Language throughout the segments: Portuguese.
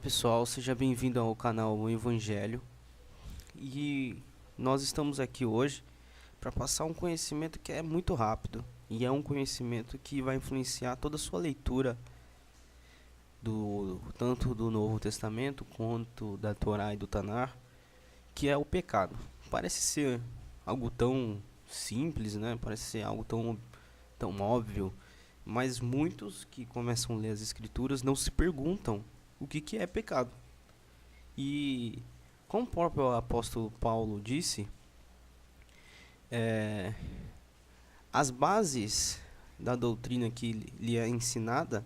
Pessoal, seja bem-vindo ao canal O Evangelho. E nós estamos aqui hoje para passar um conhecimento que é muito rápido e é um conhecimento que vai influenciar toda a sua leitura tanto do Novo Testamento quanto da Torá e do Tanar, que é o pecado. Parece ser algo tão simples, né? Parece ser algo tão óbvio, mas muitos que começam a ler as escrituras não se perguntam o que é pecado. E como o próprio apóstolo Paulo disse, as bases da doutrina que lhe é ensinada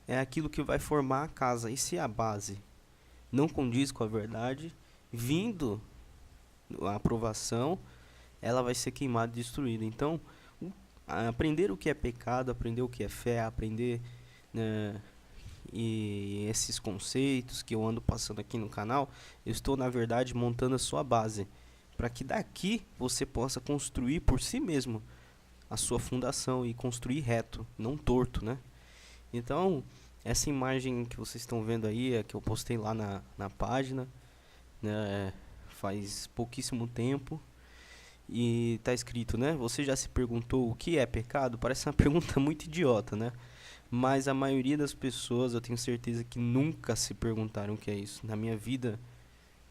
é aquilo que vai formar a casa. E se a base não condiz com a verdade, vindo a aprovação, ela vai ser queimada e destruída. Então, aprender o que é pecado, aprender o que é fé, aprender, né, e esses conceitos que eu ando passando aqui no canal, eu estou na verdade montando a sua base, para que daqui você possa construir por si mesmo a sua fundação e construir reto, não torto, né? Então, essa imagem que vocês estão vendo aí é que eu postei lá na página, né, faz pouquíssimo tempo. E tá escrito, né? Você já se perguntou o que é pecado? Parece uma pergunta muito idiota, né? Mas a maioria das pessoas, eu tenho certeza que nunca se perguntaram o que é isso. Na minha vida,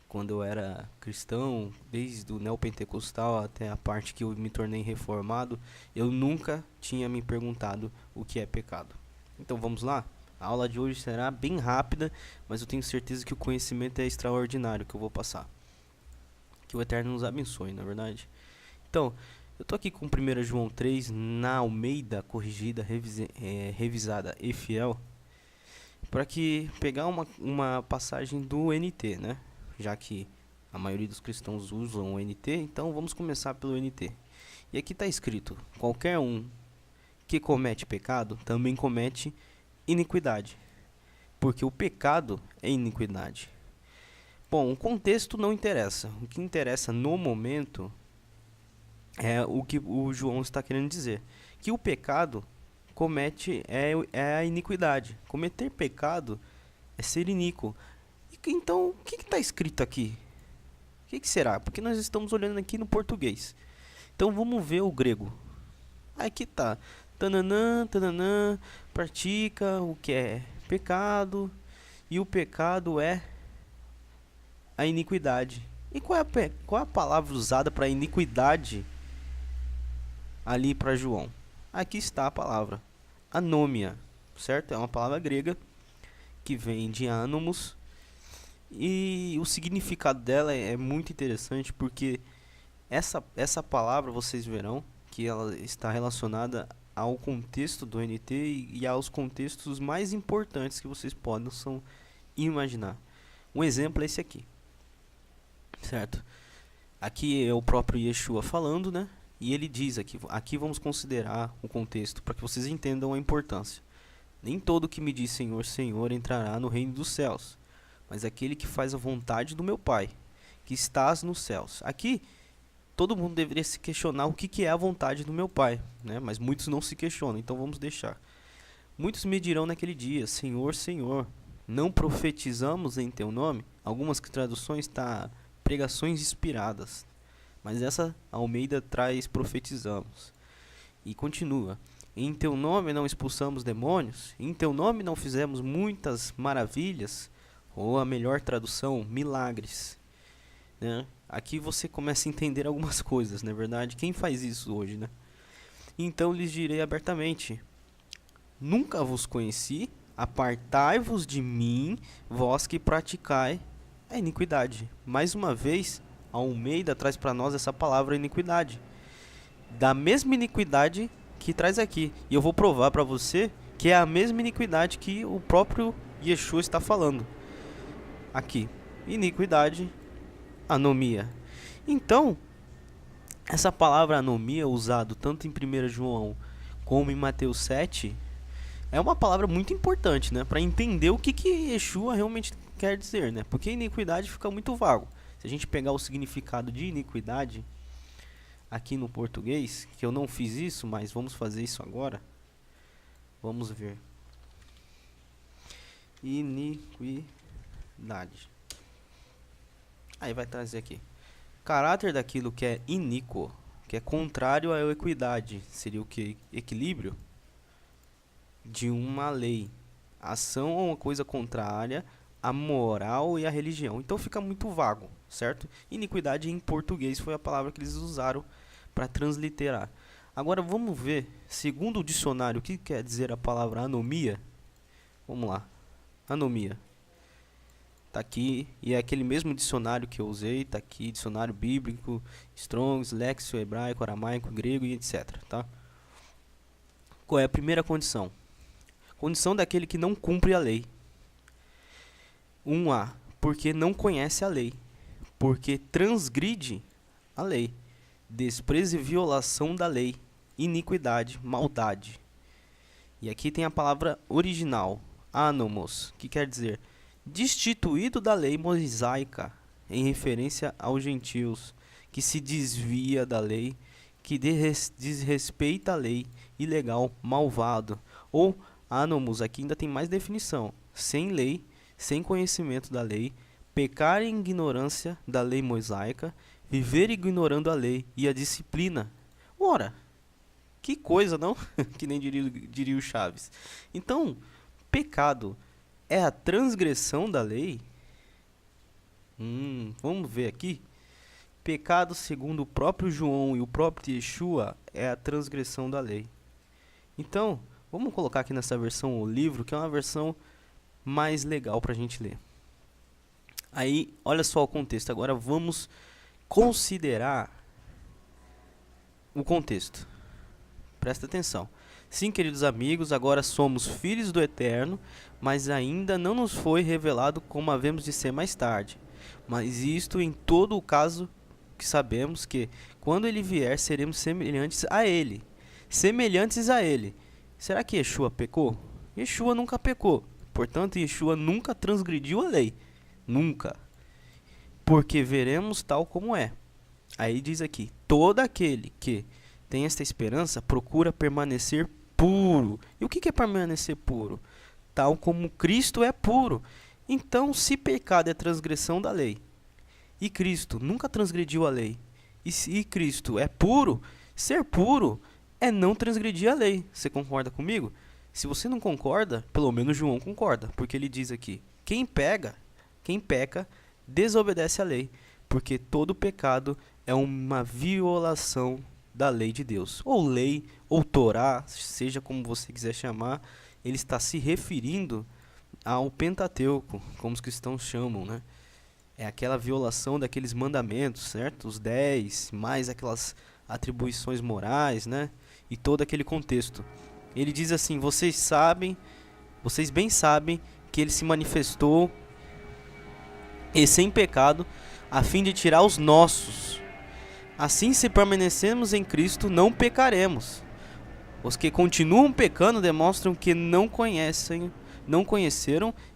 quando eu era cristão, desde o neopentecostal até a parte que eu me tornei reformado, eu nunca tinha me perguntado o que é pecado. Então vamos lá? A aula de hoje será bem rápida, mas eu tenho certeza que o conhecimento é extraordinário que eu vou passar. Que o Eterno nos abençoe, na verdade. Então, eu tô aqui com 1 João 3 na Almeida corrigida, revisada e fiel, para que pegar uma passagem do NT, né? Já que a maioria dos cristãos usam o NT, então vamos começar pelo NT. E aqui está escrito: qualquer um que comete pecado também comete iniquidade, porque o pecado é iniquidade. Bom, o contexto não interessa. O que interessa no momento é o que o João está querendo dizer, que o pecado é a iniquidade. Cometer pecado é ser iníquo. Então, o que está escrito aqui? O que será? Porque nós estamos olhando aqui no português. Então vamos ver o grego. Aqui tá. Tananã, tananã, pratica o que é pecado, e o pecado é a iniquidade. E qual é a palavra usada para iniquidade ali para João? Aqui está a palavra, anômia, certo? É uma palavra grega que vem de anomos, e o significado dela é muito interessante, porque essa palavra vocês verão que ela está relacionada ao contexto do NT e aos contextos mais importantes que vocês possam imaginar. Um exemplo é esse aqui, certo? Aqui é o próprio Yeshua falando, né? E ele diz aqui vamos considerar o contexto para que vocês entendam a importância. Nem todo que me diz Senhor, Senhor entrará no reino dos céus, mas aquele que faz a vontade do meu Pai, que estás nos céus. Aqui, todo mundo deveria se questionar o que é a vontade do meu Pai, né? Mas muitos não se questionam, então vamos deixar. Muitos me dirão naquele dia, Senhor, Senhor, não profetizamos em teu nome? Algumas traduções tá pregações inspiradas, mas essa Almeida traz profetizamos. E continua: em teu nome não expulsamos demônios? Em teu nome não fizemos muitas maravilhas? Ou a melhor tradução, milagres, né? Aqui você começa a entender algumas coisas, não é verdade? Quem faz isso hoje, né? Então lhes direi abertamente: nunca vos conheci, apartai-vos de mim, vós que praticai a iniquidade. Mais uma vez, a Almeida traz para nós essa palavra iniquidade, da mesma iniquidade que traz aqui. E eu vou provar para você que é a mesma iniquidade que o próprio Yeshua está falando aqui. Iniquidade, anomia. Então, essa palavra anomia, usada tanto em 1 João como em Mateus 7, é uma palavra muito importante, né, para entender o que Yeshua realmente quer dizer, né? Porque iniquidade fica muito vago. Se a gente pegar o significado de iniquidade aqui no português, que eu não fiz isso, mas vamos fazer isso agora. Vamos ver. Iniquidade. iniquidade. Aí vai trazer aqui. Caráter daquilo que é iníquo, que é contrário à equidade, seria o que? Equilíbrio de uma lei. Ação ou uma coisa contrária à moral e à religião. Então fica muito vago, certo? Iniquidade em português foi a palavra que eles usaram para transliterar. Agora vamos ver, segundo o dicionário, o que quer dizer a palavra anomia? Vamos lá. Anomia. Tá aqui, e é aquele mesmo dicionário que eu usei, tá aqui, dicionário bíblico, Strong's, Lexio, hebraico, aramaico, grego e etc, tá? Qual é a primeira condição? Condição daquele que não cumpre a lei. 1A, porque não conhece a lei, porque transgride a lei, desprezo e violação da lei, iniquidade, maldade. E aqui tem a palavra original, anomos, que quer dizer destituído da lei mosaica, em referência aos gentios, que se desvia da lei, que desrespeita a lei, ilegal, malvado. Ou anomos, aqui ainda tem mais definição, sem lei, sem conhecimento da lei, pecar em ignorância da lei mosaica, viver ignorando a lei e a disciplina. Ora, que coisa, não? Que nem diria o Chaves. Então, pecado é a transgressão da lei? Vamos ver aqui. Pecado, segundo o próprio João e o próprio Yeshua, é a transgressão da lei. Então, vamos colocar aqui nessa versão o livro, que é uma versão mais legal para a gente ler. Aí, olha só o contexto. Agora vamos considerar o contexto. Presta atenção. Sim, queridos amigos, agora somos filhos do Eterno, mas ainda não nos foi revelado como havemos de ser mais tarde. Mas isto em todo o caso que sabemos que, quando ele vier, seremos semelhantes a ele. Semelhantes a ele. Será que Yeshua pecou? Yeshua nunca pecou. Portanto, Yeshua nunca transgrediu a lei. Nunca. Porque veremos tal como é. Aí diz aqui, todo aquele que tem esta esperança procura permanecer puro. E o que é permanecer puro? Tal como Cristo é puro. Então, se pecado é transgressão da lei, e Cristo nunca transgrediu a lei, e se Cristo é puro, ser puro é não transgredir a lei. Você concorda comigo? Se você não concorda, pelo menos João concorda, porque ele diz aqui, quem peca, desobedece a lei, porque todo pecado é uma violação da lei de Deus, ou lei, ou Torá, seja como você quiser chamar. Ele está se referindo ao Pentateuco, como os cristãos chamam, né? É aquela violação daqueles mandamentos, certo? Os 10, mais aquelas atribuições morais, né? E todo aquele contexto. Ele diz assim, vocês bem sabem que ele se manifestou e sem pecado, a fim de tirar os nossos. Assim, se permanecemos em Cristo, não pecaremos. Os que continuam pecando demonstram que não conheceram,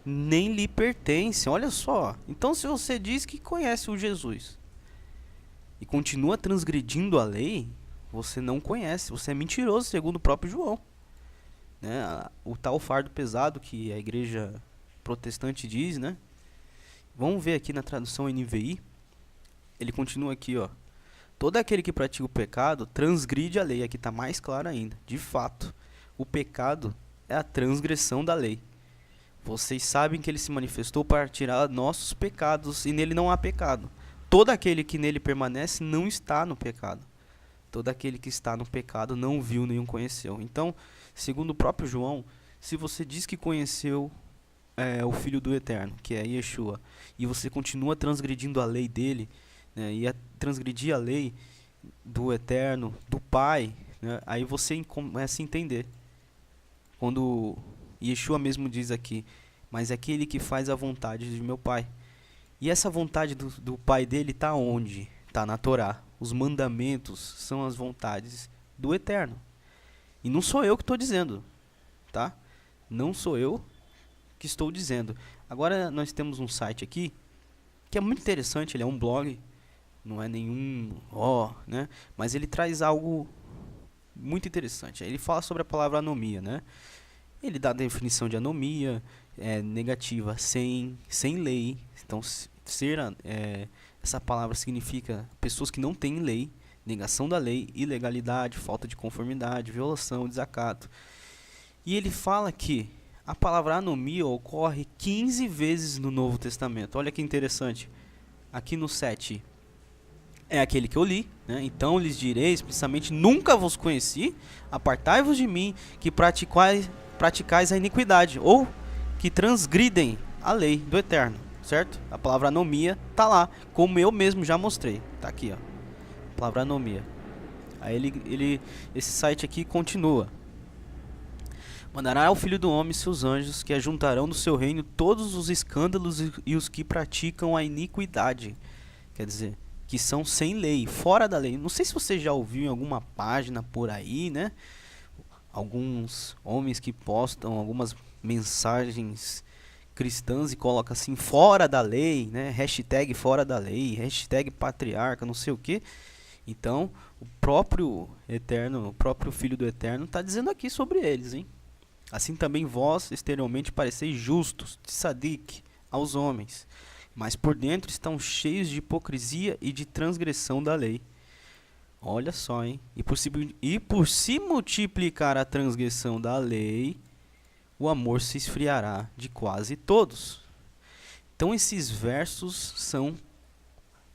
nem lhe pertencem. Olha só. Então, se você diz que conhece o Jesus e continua transgredindo a lei, você não conhece. Você é mentiroso, segundo o próprio João. Né? O tal fardo pesado que a igreja protestante diz, né? Vamos ver aqui na tradução NVI. Ele continua aqui, ó. Todo aquele que pratica o pecado transgride a lei. Aqui está mais claro ainda. De fato, o pecado é a transgressão da lei. Vocês sabem que ele se manifestou para tirar nossos pecados, e nele não há pecado. Todo aquele que nele permanece não está no pecado. Todo aquele que está no pecado não viu nem o conheceu. Então, segundo o próprio João, se você diz que conheceu o Filho do Eterno, que é Yeshua, e você continua transgredindo a lei dele, né, e transgredir a lei do Eterno, do Pai, né, aí você começa a entender. Quando Yeshua mesmo diz aqui, mas é aquele que faz a vontade de meu Pai. E essa vontade do Pai dele está onde? Está na Torá. Os mandamentos são as vontades do Eterno. E não sou eu que estou dizendo, tá? Não sou eu que estou dizendo. Agora nós temos um site aqui que é muito interessante, ele é um blog, não é nenhum né? Mas ele traz algo muito interessante. Ele fala sobre a palavra anomia, né? Ele dá a definição de anomia, negativa, sem lei. Então, essa palavra significa pessoas que não têm lei, negação da lei, ilegalidade, falta de conformidade, violação, desacato. E ele fala que a palavra anomia ocorre 15 vezes no Novo Testamento. Olha que interessante. Aqui no 7 é aquele que eu li, né? Então lhes direi explicitamente: nunca vos conheci, apartai-vos de mim, que praticais a iniquidade, ou que transgridem a lei do Eterno, certo? A palavra anomia tá lá, como eu mesmo já mostrei. Tá aqui, ó. A palavra anomia. Aí esse site aqui continua. Mandará ao Filho do Homem seus anjos, que ajuntarão no seu reino todos os escândalos e os que praticam a iniquidade. Quer dizer, que são sem lei, fora da lei. Não sei se você já ouviu em alguma página por aí, né? Alguns homens que postam algumas mensagens cristãs e colocam assim, fora da lei, né? Hashtag fora da lei, hashtag patriarca, não sei o que. Então, o próprio Eterno, o próprio Filho do Eterno está dizendo aqui sobre eles, hein? Assim também vós exteriormente pareceis justos, tzadik, aos homens, mas por dentro estão cheios de hipocrisia e de transgressão da lei. Olha só, hein? E por se multiplicar a transgressão da lei, o amor se esfriará de quase todos. Então esses versos são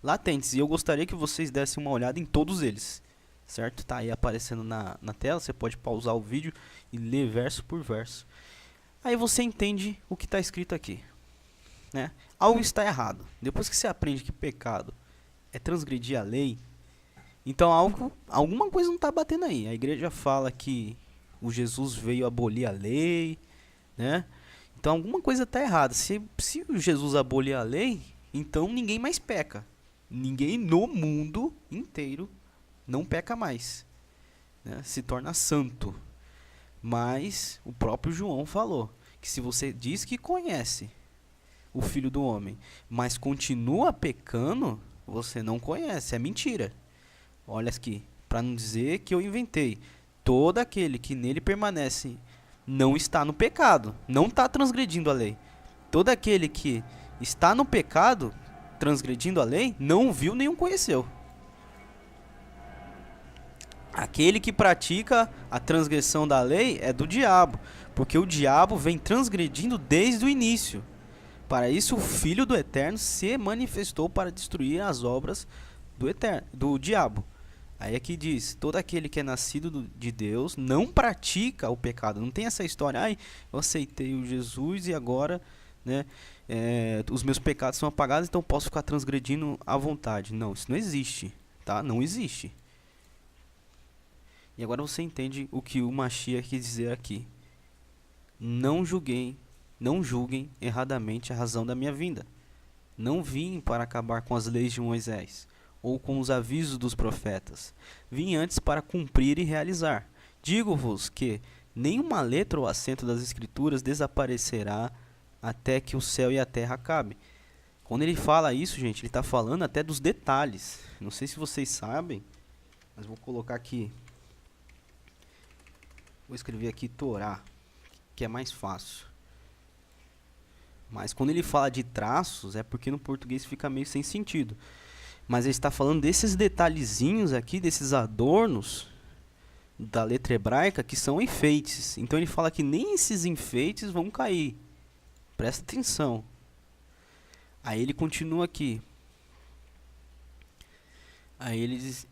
latentes, e eu gostaria que vocês dessem uma olhada em todos eles. Certo? Tá aí aparecendo na tela, você pode pausar o vídeo e ler verso por verso. Aí você entende o que está escrito aqui, né? Algo está errado. Depois que você aprende que pecado é transgredir a lei, então alguma coisa não está batendo aí. A igreja fala que o Jesus veio abolir a lei, né? Então alguma coisa está errada. Se o Jesus abolir a lei, então ninguém mais peca. Ninguém no mundo inteiro não peca mais, né? Se torna santo. Mas o próprio João falou que se você diz que conhece o Filho do Homem, mas continua pecando, você não conhece, é mentira. Olha aqui, para não dizer que eu inventei. Todo aquele que nele permanece não está no pecado, não está transgredindo a lei. Todo aquele que está no pecado, transgredindo a lei, não viu nem o conheceu. Aquele que pratica a transgressão da lei é do diabo, porque o diabo vem transgredindo desde o início. Para isso, o Filho do Eterno se manifestou para destruir as obras do diabo. Aí aqui diz: todo aquele que é nascido de Deus não pratica o pecado. Não tem essa história: ai, eu aceitei o Jesus e agora, né, os meus pecados são apagados, então posso ficar transgredindo à vontade. Não, isso não existe, tá? Não existe. E agora você entende o que o Mashiach quis dizer aqui. Não julguem erradamente a razão da minha vinda. Não vim para acabar com as leis de Moisés, ou com os avisos dos profetas. Vim antes para cumprir e realizar. Digo-vos que nenhuma letra ou acento das Escrituras desaparecerá até que o céu e a terra acabem. Quando ele fala isso, gente, ele está falando até dos detalhes. Não sei se vocês sabem, mas vou colocar aqui. Vou escrever aqui Torá, que é mais fácil. Mas quando ele fala de traços, é porque no português fica meio sem sentido. Mas ele está falando desses detalhezinhos aqui, desses adornos da letra hebraica, que são enfeites. Então ele fala que nem esses enfeites vão cair. Presta atenção. Aí ele continua aqui. Aí ele diz...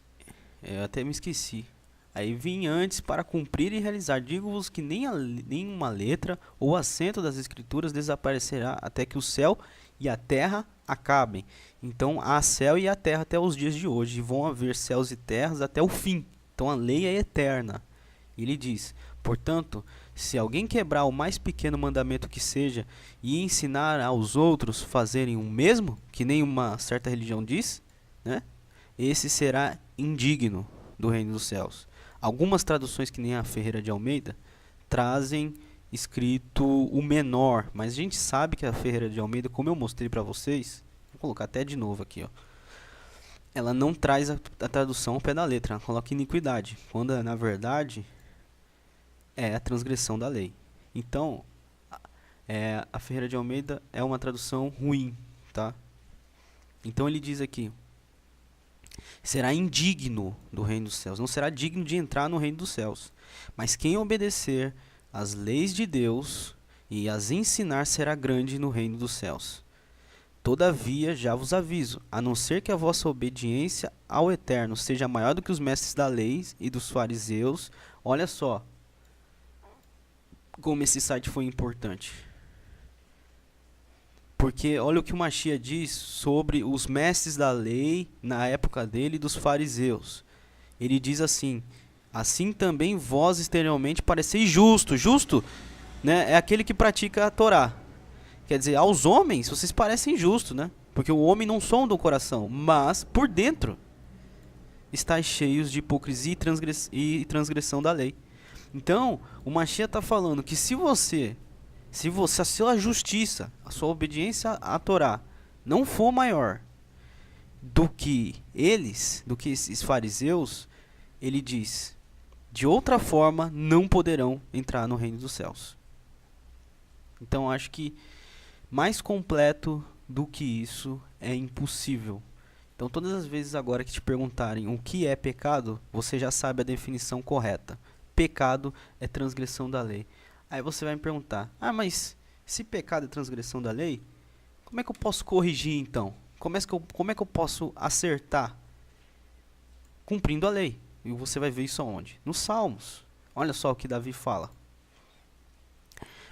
eu até me esqueci. Aí vim antes para cumprir e realizar. Digo-vos que nenhuma letra ou acento das Escrituras desaparecerá até que o céu e a terra acabem. Então há céu e a terra até os dias de hoje. E vão haver céus e terras até o fim. Então a lei é eterna. Ele diz: portanto, se alguém quebrar o mais pequeno mandamento que seja e ensinar aos outros fazerem o mesmo, que nem uma certa religião diz, né? Esse será indigno do reino dos céus. Algumas traduções, que nem a Ferreira de Almeida, trazem escrito o menor, mas a gente sabe que a Ferreira de Almeida, como eu mostrei para vocês, vou colocar até de novo aqui, ó, ela não traz a tradução ao pé da letra, ela coloca iniquidade, quando na verdade é a transgressão da lei. Então, A Ferreira de Almeida é uma tradução ruim, tá? Então ele diz aqui: será indigno do reino dos céus, não será digno de entrar no reino dos céus. Mas quem obedecer às leis de Deus e as ensinar será grande no reino dos céus. Todavia, já vos aviso, a não ser que a vossa obediência ao Eterno seja maior do que os mestres da lei e dos fariseus. Olha só como esse site foi importante. Porque olha o que o Mashiach diz sobre os mestres da lei na época dele e dos fariseus. Ele diz assim: assim também vós exteriormente pareceis justo. Justo, né, é aquele que pratica a Torá. Quer dizer, aos homens vocês parecem justos, né? Porque o homem não sonda o coração, mas por dentro estáis cheios de hipocrisia e transgressão da lei. Então, o Mashiach está falando que se a sua justiça, a sua obediência à Torá não for maior do que esses fariseus, ele diz: de outra forma não poderão entrar no reino dos céus. Então acho que mais completo do que isso é impossível. Então todas as vezes agora que te perguntarem o que é pecado, você já sabe a definição correta. Pecado é transgressão da lei. Aí você vai me perguntar: mas se pecado é transgressão da lei, como é que eu posso corrigir então? Como é que eu posso acertar? Cumprindo a lei. E você vai ver isso aonde? Nos Salmos. Olha só o que Davi fala: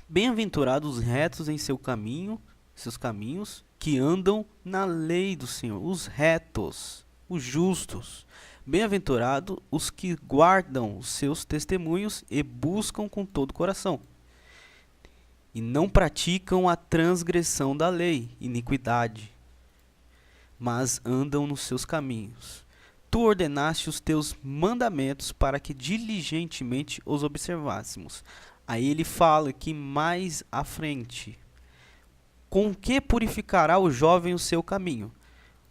bem-aventurados os retos em seus caminhos, que andam na lei do Senhor. Os retos, os justos. Bem-aventurados os que guardam os seus testemunhos e buscam com todo o coração. E não praticam a transgressão da lei, iniquidade, mas andam nos seus caminhos. Tu ordenaste os teus mandamentos para que diligentemente os observássemos. Aí ele fala aqui mais à frente: com que purificará o jovem o seu caminho?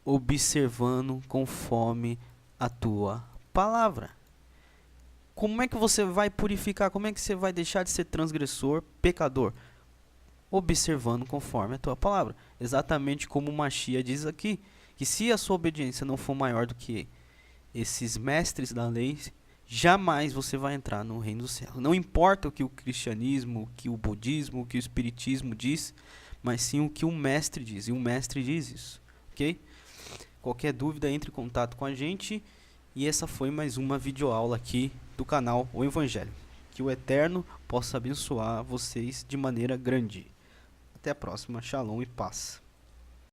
Observando conforme a tua palavra. Como é que você vai purificar? Como é que você vai deixar de ser transgressor, pecador? Observando conforme a tua palavra. Exatamente como o Mashiach diz aqui, que se a sua obediência não for maior do que esses mestres da lei, jamais você vai entrar no reino do céu. Não importa o que o cristianismo, o que o budismo, o que o espiritismo diz, mas sim o que o mestre diz. E o mestre diz isso, ok? Qualquer dúvida, entre em contato com a gente. E essa foi mais uma videoaula aqui do canal O Evangelho. Que o Eterno possa abençoar vocês de maneira grande. Até a próxima. Shalom e paz.